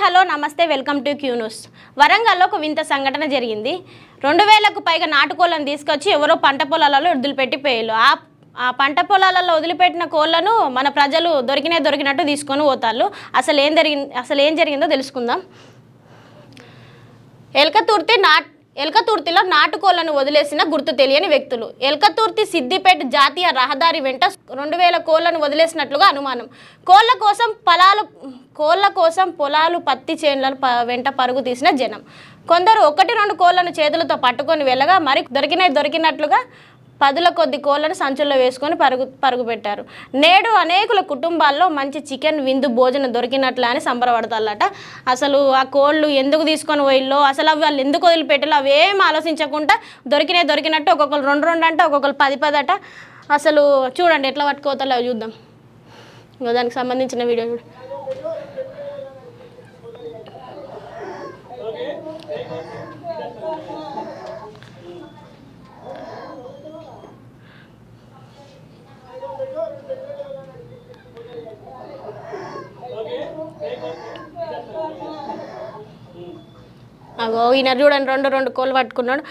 Hello నమస్తే welcome to Q news. వరంగల్లో ఒక వింత సంఘటన జరిగింది. 2000కు పైగా నాటుకోళ్లను తీసుకొచ్చి ఎవరో పంట పొలాలలో వదిలిపెట్టిపోయారు. ఆ పంట పొలాలలో వదిలిపెట్టిన కోళ్లను మన ప్రజలు దొరికినట్టు తీసుకొని పోతారు. అసలు ఏం జరిగిందో తెలుసుకుందాం. ఎల్కతుర్తిలో నాటుకోళ్లను వదిలేసిన గుర్తు తెలియని వ్యక్తులు. ఎల్కతుర్తి సిద్దిపేట జాతీయ రహదారి వెంట 2000 కోళ్లను వదిలేసినట్లుగా అనుమానం. కోళ్ల కోసం పొలాలు పత్తి చేనుల వెంట పరుగు తీసిన జనం. కొందరు 1-2 కోళ్లను చేతులతో పట్టుకొని వెళ్ళగా మరి దొరికినట్లుగా 10ల కొద్ది కోళ్లను సంచుల్లో వేసుకొని పరుగు పెట్టారు. నేడు అనేకుల కుటుంబాల్లో మంచి చికెన్ విందు భోజనం దొరికినట్లే అని సంబరపడతారట. అసలు ఆ కోళ్ళు ఎందుకు తీసుకొని పోయిల్లో, అసలు వాళ్ళు ఎందుకు వదిలిపెట్టాలో అవేం ఆలోచించకుండా దొరికినట్టు ఒక్కొక్కరు 2 అంట, ఒక్కొక్కరు 10 అట. అసలు చూడండి ఎట్లా పట్టుకోతాలో చూద్దాం. దానికి సంబంధించిన వీడియో చూడండి. అగో ఈయన చూడండి 2 కోళ్ళు పట్టుకున్నాడు.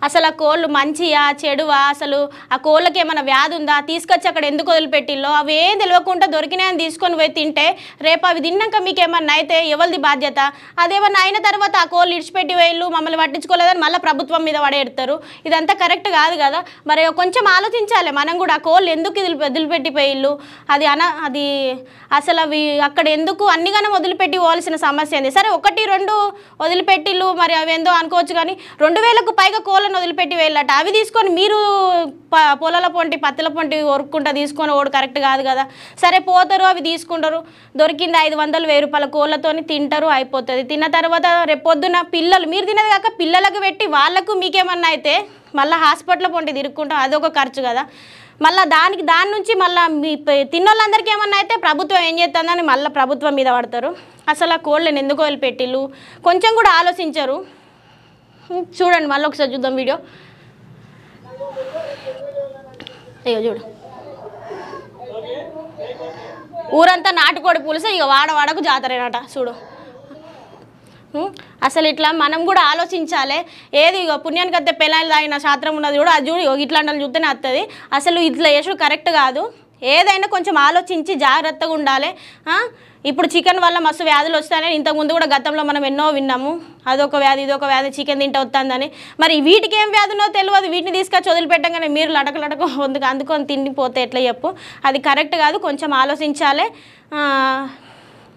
అసలు ఆ కోళ్ళు మంచియా చెడువా, అసలు ఆ కోళ్ళకి ఏమైనా వ్యాధి ఉందా, తీసుకొచ్చి అక్కడ ఎందుకు వదిలిపెట్టిల్లో అవేం తెలియకుండా దొరికినాయని తీసుకొని పోయి తింటే రేపు అవి తిన్నాక మీకు ఏమన్నా అయితే ఎవరిది బాధ్యత? అదేమన్నా అయిన తర్వాత ఆ కోళ్ళు ఇడిచిపెట్టి వేళ్ళు మమ్మల్ని పట్టించుకోలేదని మళ్ళీ ప్రభుత్వం మీద పడేడతారు. ఇదంతా కరెక్ట్ కాదు కదా. మరి కొంచెం ఆలోచించాలి మనం కూడా. ఆ కోళ్ళు ఎందుకు వదిలిపెట్టిపోయిళ్ళు, అది అసలు అవి అక్కడ ఎందుకు అన్నిగానే వదిలిపెట్టి పోవాల్సిన సమస్య ఏంది? సరే 1-2 వదిలిపెట్టిళ్ళు, మరి అవి ఏందో అనుకోవచ్చు. కానీ 2000కు పైగా కోళ్ళను వదిలిపెట్టి వెళ్ళట. అవి తీసుకొని మీరు పొలాల పొంటి పత్తుల పొంటి కొరుక్కుంటా తీసుకొని ఓడు కరెక్ట్ కాదు కదా. సరే పోతారు, అవి తీసుకుంటారు, దొరికింది 500-1000 రూపాయల కోళ్ళతోని తింటారు, అయిపోతుంది. తిన్న తర్వాత రేపు పొద్దున పిల్లలు మీరు తినది కాక పిల్లలకు పెట్టి వాళ్ళకు మీకేమన్నా అయితే మళ్ళీ హాస్పిటల్ పొంటి తిరుక్కుంటాం, అదొక ఖర్చు కదా. మళ్ళీ దాని నుంచి మళ్ళీ మీ తిన్నోళ్ళందరికీ ఏమన్నా అయితే ప్రభుత్వం ఏం చేస్తుందని మళ్ళీ ప్రభుత్వం మీద పడతారు. అసలు ఆ కోళ్ళని ఎందుకు వదిలిపెట్టిళ్ళు కొంచెం కూడా ఆలోచించరు. చూడండి మళ్ళీ ఒకసారి చూద్దాం వీడియో. అయ్యో చూడు, ఊరంతా నాటుకోడి పులుసు, ఇక వాడకు జాతరేనట. చూడు అసలు ఇట్లా మనం కూడా ఆలోచించాలి. ఏది ఇక పుణ్యానికి వస్తే పెళ్ళాలు తాగిన శాస్త్రం ఉన్నది కూడా, అది చూడు ఇట్లాంటి చూస్తేనే వస్తుంది. అసలు ఇట్లా చేసుడు కరెక్ట్ కాదు. ఏదైనా కొంచెం ఆలోచించి జాగ్రత్తగా ఉండాలి. ఇప్పుడు చికెన్ వల్ల మస్తు వ్యాధులు వస్తాయని ఇంతకుముందు కూడా గతంలో మనం ఎన్నో విన్నాము. అదొక వ్యాధి ఇదొక వ్యాధి, చికెన్ తింటే వస్తుందని. మరి వీటికి ఏం వ్యాధునో తెలియదు, వీటిని తీసుకొచ్చి వదిలిపెట్టగానే మీరు లటక అందుకొని తిండిపోతే ఎట్లా చెప్పు? అది కరెక్ట్ కాదు. కొంచెం ఆలోచించాలి.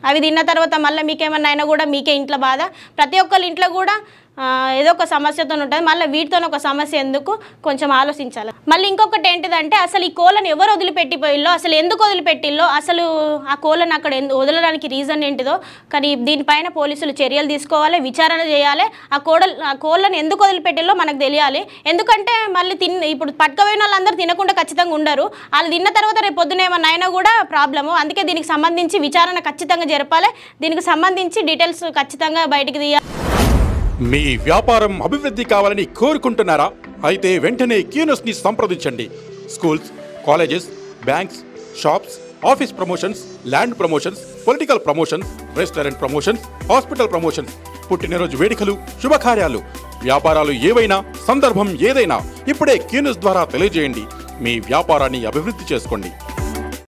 అవి తిన్న తర్వాత మళ్ళీ మీకేమన్నా అయినా కూడా మీకే ఇంట్లో బాధ. ప్రతి ఒక్కరి ఇంట్లో కూడా ఏదో ఒక సమస్యతో ఉంటుంది. మళ్ళీ వీటితో ఒక సమస్య ఎందుకు, కొంచెం ఆలోచించాలి. మళ్ళీ ఇంకొకటి ఏంటిదంటే అసలు ఈ కోళ్ళని ఎవరు వదిలిపెట్టిపోయిల్లో, అసలు ఎందుకు వదిలిపెట్టిల్లో, అసలు ఆ కోళ్ళని అక్కడ వదలడానికి రీజన్ ఏంటిదో కానీ దీనిపైన పోలీసులు చర్యలు తీసుకోవాలి, విచారణ చేయాలి. ఆ కోళ్ళని ఎందుకు వదిలిపెట్టిల్లో మనకు తెలియాలి. ఎందుకంటే మళ్ళీ ఇప్పుడు పట్టుకపోయిన వాళ్ళందరూ తినకుండా ఖచ్చితంగా ఉండరు. వాళ్ళు తిన్న తర్వాత రేపు పొద్దున ఏమన్నా అయినా కూడా ప్రాబ్లము. అందుకే దీనికి సంబంధించి విచారణ ఖచ్చితంగా జరపాలి. దీనికి సంబంధించి డీటెయిల్స్ ఖచ్చితంగా బయటికి తీయాలి. మీ వ్యాపారం అభివృద్ధి కావాలని కోరుకుంటున్నారా? అయితే వెంటనే క్యూ న్యూస్ ని సంప్రదించండి. Schools, colleges, banks, shops, office promotions, land promotions, political promotions, restaurant promotions, hospital promotions, పుట్టినరోజు వేడుకలు, శుభకార్యాలు, వ్యాపారాలు ఏవైనా, సందర్భం ఏదైనా ఇప్పుడే క్యూ న్యూస్ ద్వారా తెలియజేయండి. మీ వ్యాపారాన్ని అభివృద్ధి చేసుకోండి.